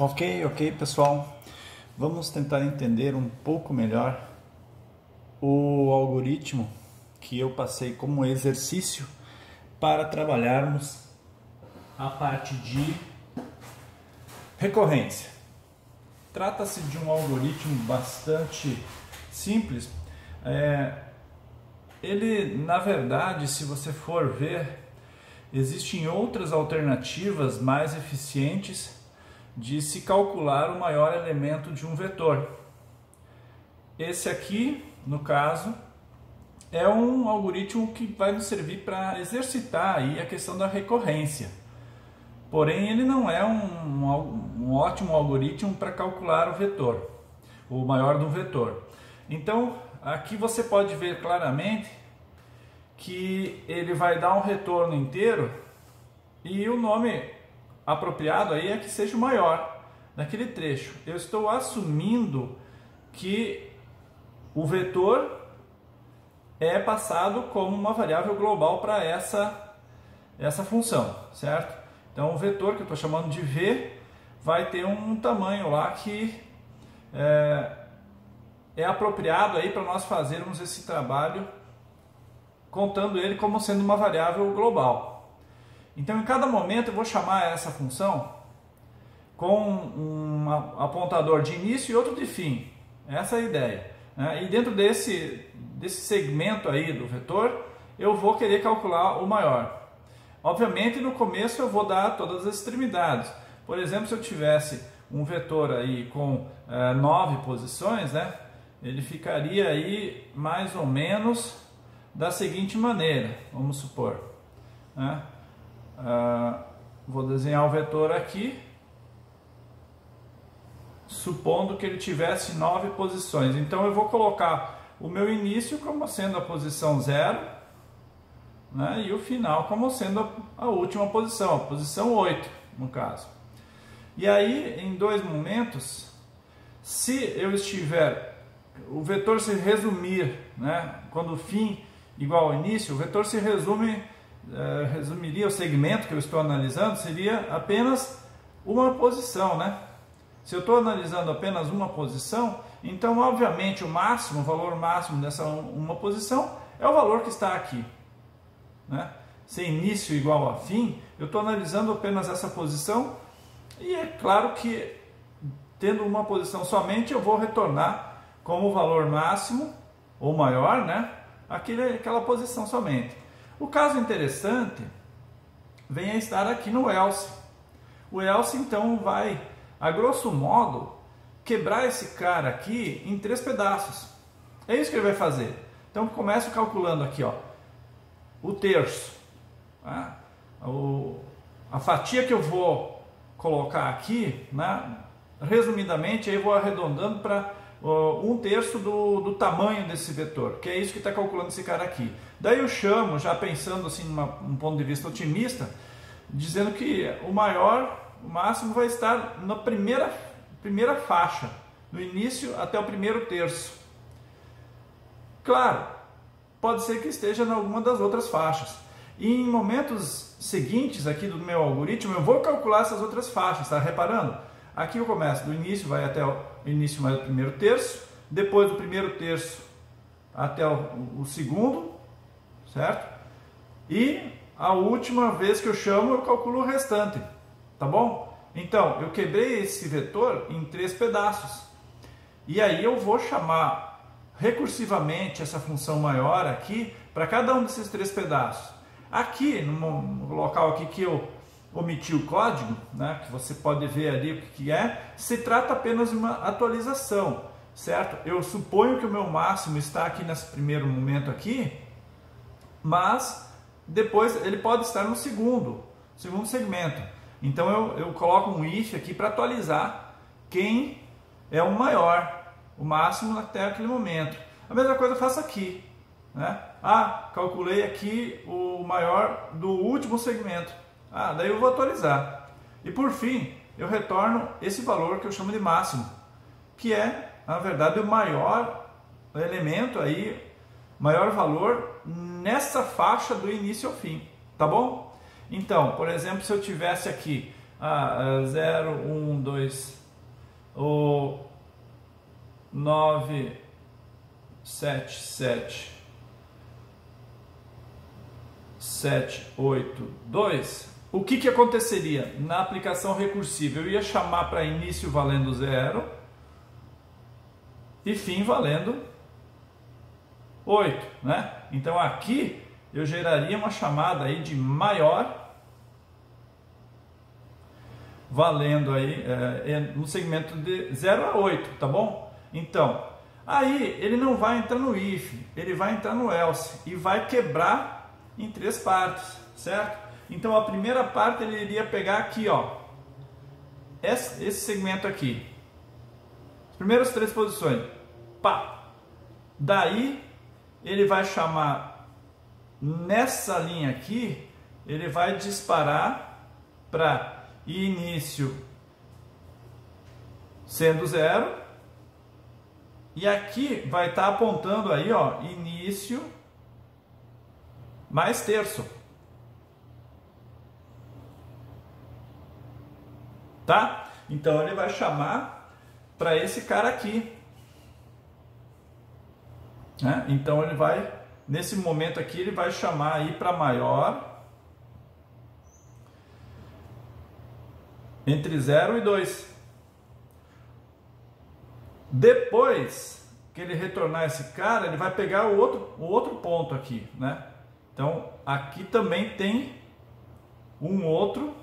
Ok, pessoal. Vamos tentar entender um pouco melhor o algoritmo que eu passei como exercício para trabalharmos a parte de recorrência. Trata-se de um algoritmo bastante simples. Ele, na verdade, se você for ver, existem outras alternativas mais eficientes de se calcular o maior elemento de um vetor. Esse aqui, no caso, é um algoritmo que vai nos servir para exercitar aí a questão da recorrência. Porém, ele não é um ótimo algoritmo para calcular o vetor, o maior do vetor. Então, aqui você pode ver claramente que ele vai dar um retorno inteiro e o nome apropriado aí é que seja o maior naquele trecho. Eu estou assumindo que o vetor é passado como uma variável global para essa função, certo? Então o vetor que eu estou chamando de V vai ter um tamanho lá que é apropriado aí para nós fazermos esse trabalho contando ele como sendo uma variável global. Então, em cada momento eu vou chamar essa função com um apontador de início e outro de fim. Essa é a ideia, né? E dentro desse segmento aí do vetor, eu vou querer calcular o maior. Obviamente, no começo eu vou dar todas as extremidades. Por exemplo, se eu tivesse um vetor aí com 9 posições, né? Ele ficaria aí mais ou menos da seguinte maneira, vamos supor, né? Vou desenhar o vetor aqui, supondo que ele tivesse 9 posições. Então eu vou colocar o meu início como sendo a posição 0, né, e o final como sendo a última posição, a posição 8 no caso. E aí, em dois momentos, se eu estiver, o vetor se resumir, né, quando o fim igual ao início, o vetor se resumiria o segmento que eu estou analisando, seria apenas uma posição, né? Se eu estou analisando apenas uma posição, então obviamente o valor máximo dessa uma posição é o valor que está aqui, né? Se início igual a fim, eu estou analisando apenas essa posição e é claro que tendo uma posição somente eu vou retornar como valor máximo ou maior, né? Aquela posição somente. O caso interessante vem a estar aqui no else. O else então vai, a grosso modo, quebrar esse cara aqui em 3 pedaços. É isso que ele vai fazer. Então começo calculando aqui, ó, o terço. Tá? A fatia que eu vou colocar aqui, né, resumidamente, aí eu vou arredondando para 1/3 do tamanho desse vetor, que é isso que está calculando esse cara aqui. Daí eu chamo, já pensando assim, um ponto de vista otimista, dizendo que o máximo vai estar na primeira faixa, no início até o 1/3. Claro, pode ser que esteja em alguma das outras faixas. E em momentos seguintes aqui do meu algoritmo, eu vou calcular essas outras faixas, tá reparando? Aqui eu começo do início, vai até o início mais o 1/3, depois do 1/3 até o segundo, certo? E a última vez que eu chamo, eu calculo o restante, tá bom? Então, eu quebrei esse vetor em 3 pedaços. E aí eu vou chamar recursivamente essa função maior aqui para cada um desses 3 pedaços. Aqui, no local aqui que eu omiti o código, né, que você pode ver ali o que é, se trata apenas de uma atualização, certo? Eu suponho que o meu máximo está aqui nesse primeiro momento aqui, mas depois ele pode estar no segundo segmento. Então eu coloco um if aqui para atualizar quem é o maior, o máximo até aquele momento. A mesma coisa eu faço aqui, né? Calculei aqui o maior do último segmento. Daí eu vou atualizar. E por fim, eu retorno esse valor que eu chamo de máximo, que é, na verdade, o maior elemento aí, maior valor nessa faixa do início ao fim, tá bom? Então, por exemplo, se eu tivesse aqui 0, 1, 2, o 9, 7, 7, 7, 8, 2, o que aconteceria na aplicação recursiva? Eu ia chamar para início valendo 0 e fim valendo 8, né? Então aqui eu geraria uma chamada aí de maior valendo aí no segmento de 0 a 8, tá bom? Então, aí ele não vai entrar no if, ele vai entrar no else e vai quebrar em 3 partes, certo? Então a primeira parte ele iria pegar aqui, ó, esse segmento aqui, as primeiras 3 posições, pá, daí ele vai chamar nessa linha aqui, ele vai disparar para início sendo 0 e aqui vai estar apontando aí, ó, início mais terço, tá? Então ele vai chamar para esse cara aqui, né? Então ele vai, nesse momento aqui, ele vai chamar aí para maior entre 0 e 2. Depois que ele retornar esse cara, ele vai pegar o outro ponto aqui, né? Então aqui também tem um outro,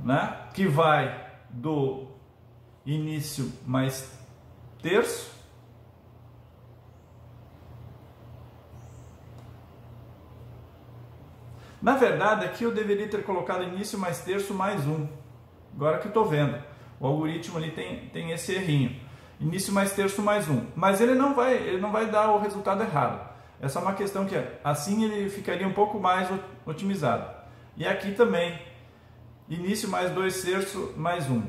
né? Que vai do início mais terço Na verdade, aqui eu deveria ter colocado início mais terço mais 1. Agora que eu estou vendo. O algoritmo ali tem esse errinho. Início mais terço mais 1. Mas ele não vai dar o resultado errado. Essa é uma questão que assim ele ficaria um pouco mais otimizado. E aqui também, início mais 2 terços mais 1.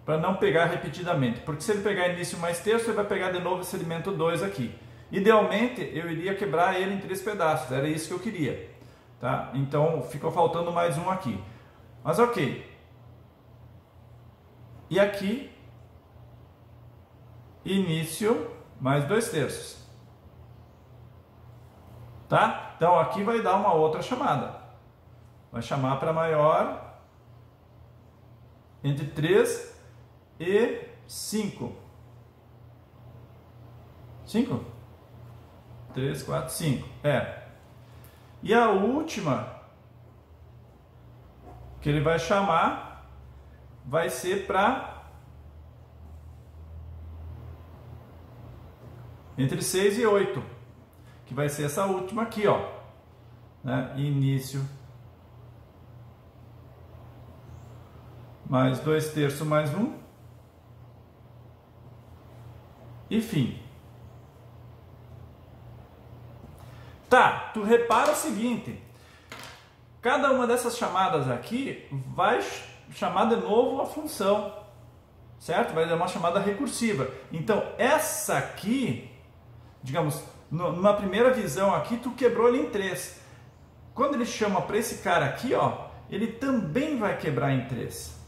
Para não pegar repetidamente. Porque se ele pegar início mais terço, ele vai pegar de novo esse elemento 2 aqui. Idealmente, eu iria quebrar ele em 3 pedaços. Era isso que eu queria. Tá? Então, ficou faltando mais um aqui. Mas ok. E aqui, início mais 2 terços. Tá? Então, aqui vai dar uma outra chamada. Vai chamar para maior entre 3 e 5. 5? 3, 4, 5. E a última que ele vai chamar vai ser para entre 6 e 8, que vai ser essa última aqui, ó, né? Início mais 2 terços mais 1 e fim. Tá, tu repara o seguinte, cada uma dessas chamadas aqui vai chamar de novo a função, certo? Vai dar uma chamada recursiva. Então, essa aqui, digamos, numa primeira visão aqui, tu quebrou ele em 3. Quando ele chama para esse cara aqui, ó, ele também vai quebrar em 3.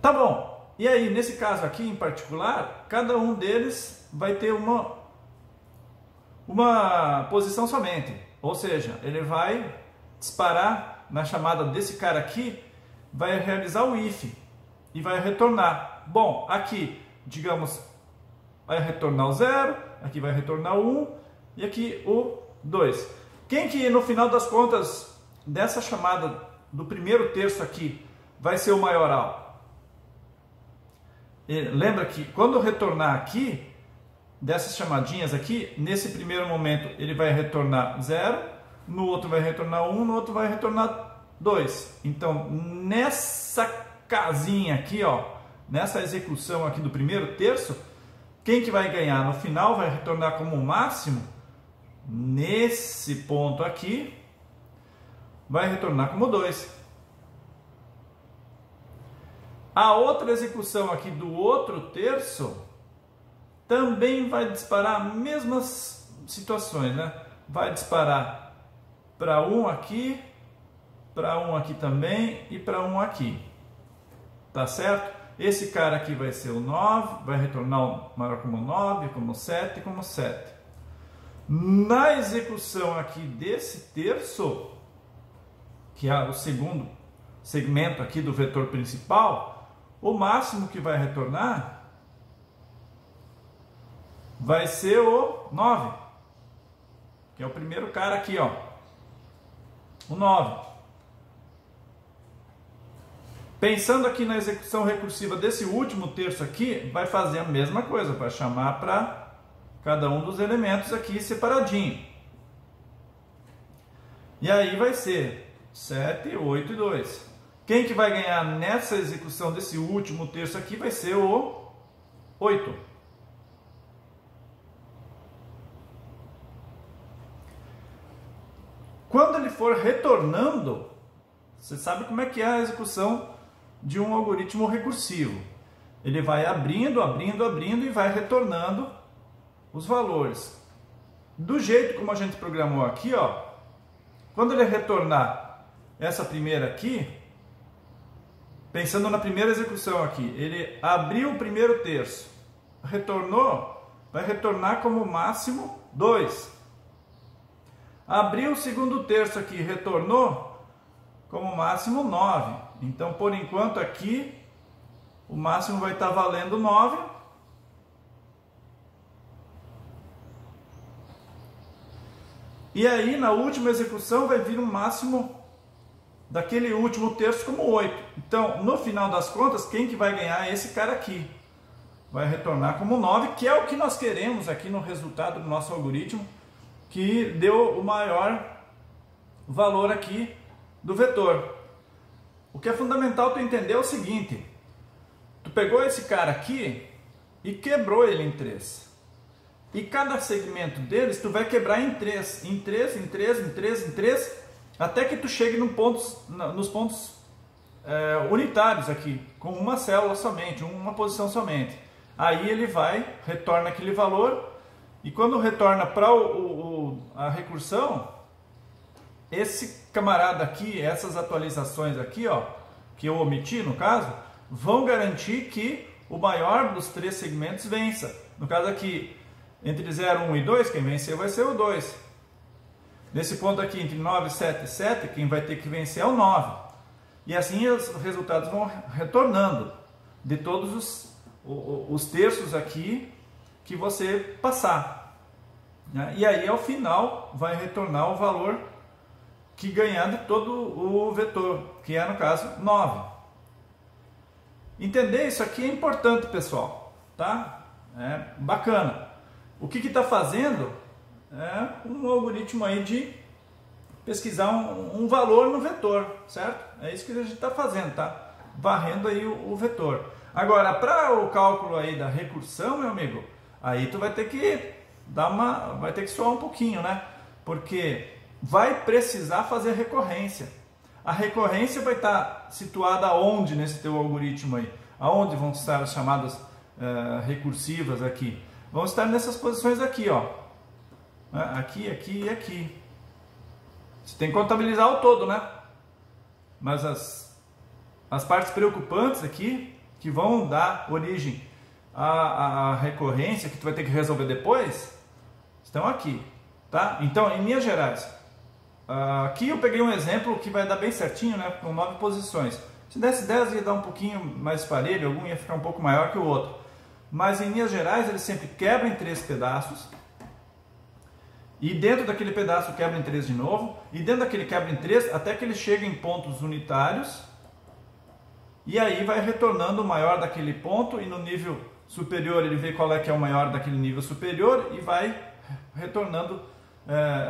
Tá bom. E aí, nesse caso aqui em particular, cada um deles vai ter uma posição somente. Ou seja, ele vai disparar na chamada desse cara aqui, vai realizar o if e vai retornar. Bom, aqui, digamos, vai retornar o 0, aqui vai retornar o 1 e aqui o 2. Quem que no final das contas dessa chamada do primeiro terço aqui vai ser o maioral? Lembra que quando retornar aqui, dessas chamadinhas aqui, nesse primeiro momento ele vai retornar 0, no outro vai retornar 1, no outro vai retornar 2. Então, nessa casinha aqui, ó, nessa execução aqui do primeiro terço, quem que vai ganhar? No final vai retornar como máximo, nesse ponto aqui, vai retornar como 2. A outra execução aqui do outro terço também vai disparar as mesmas situações, né? Vai disparar para 1 aqui, para 1 aqui também e para 1 aqui. Tá certo? Esse cara aqui vai ser o 9, vai retornar o maior como 9, como 7 e como 7. Na execução aqui desse terço, que é o segundo segmento aqui do vetor principal, o máximo que vai retornar vai ser o 9, que é o primeiro cara aqui, ó, o 9. Pensando aqui na execução recursiva desse último terço aqui, vai fazer a mesma coisa, vai chamar para cada um dos elementos aqui separadinho. E aí vai ser 7, 8 e 2. Quem que vai ganhar nessa execução desse último terço aqui vai ser o 8. Quando ele for retornando, você sabe como é que é a execução de um algoritmo recursivo. Ele vai abrindo, abrindo, abrindo e vai retornando os valores. Do jeito como a gente programou aqui, ó, quando ele retornar essa primeira aqui, pensando na primeira execução aqui, ele abriu o primeiro terço, retornou, vai retornar como máximo 2. Abriu o segundo terço aqui, retornou como máximo 9. Então, por enquanto aqui, o máximo vai estar valendo 9. E aí, na última execução, vai vir um máximo daquele último terço como 8. Então, no final das contas, quem que vai ganhar é esse cara aqui. Vai retornar como 9, que é o que nós queremos aqui no resultado do nosso algoritmo, que deu o maior valor aqui do vetor. O que é fundamental tu entender é o seguinte: tu pegou esse cara aqui e quebrou ele em 3. E cada segmento deles tu vai quebrar em 3, em 3, em 3, em 3, em 3, até que tu chegue nos pontos unitários aqui, com uma célula somente, uma posição somente. Aí ele retorna aquele valor, e quando retorna para a recursão, esse camarada aqui, essas atualizações aqui, ó, que eu omiti no caso, vão garantir que o maior dos 3 segmentos vença. No caso aqui, entre 0, 1 e 2, quem venceu vai ser o 2. Nesse ponto aqui, entre 9, 7 e 7, quem vai ter que vencer é o 9. E assim os resultados vão retornando de todos os terços aqui que você passar. Né? E aí, ao final, vai retornar o valor que ganhar de todo o vetor, que é, no caso, 9. Entender isso aqui é importante, pessoal, tá? É bacana. O que está fazendo é um algoritmo aí de pesquisar um valor no vetor, certo? É isso que a gente está fazendo, tá? Varrendo aí o vetor. Agora, para o cálculo aí da recursão, meu amigo, aí tu vai ter que vai ter que suar um pouquinho, né? Porque vai precisar fazer recorrência. A recorrência vai estar situada aonde nesse teu algoritmo aí? Aonde vão estar as chamadas recursivas aqui? Vão estar nessas posições aqui, ó. Aqui, aqui e aqui. Você tem que contabilizar o todo, né? Mas as partes preocupantes aqui, que vão dar origem à recorrência, que tu vai ter que resolver depois, estão aqui, tá? Então, em linhas gerais, aqui eu peguei um exemplo que vai dar bem certinho, né? Com 9 posições. Se desse 10 ia dar um pouquinho mais parelho, algum ia ficar um pouco maior que o outro. Mas em linhas gerais ele sempre quebra em 3 pedaços. E dentro daquele pedaço quebra em 3 de novo. E dentro daquele quebra em 3 até que ele chega em pontos unitários. E aí vai retornando o maior daquele ponto. E no nível superior ele vê qual é que é o maior daquele nível superior. E vai retornando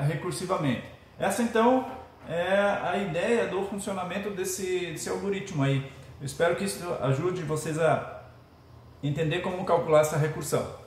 recursivamente. Essa então é a ideia do funcionamento desse algoritmo aí. Eu espero que isso ajude vocês a entender como calcular essa recursão.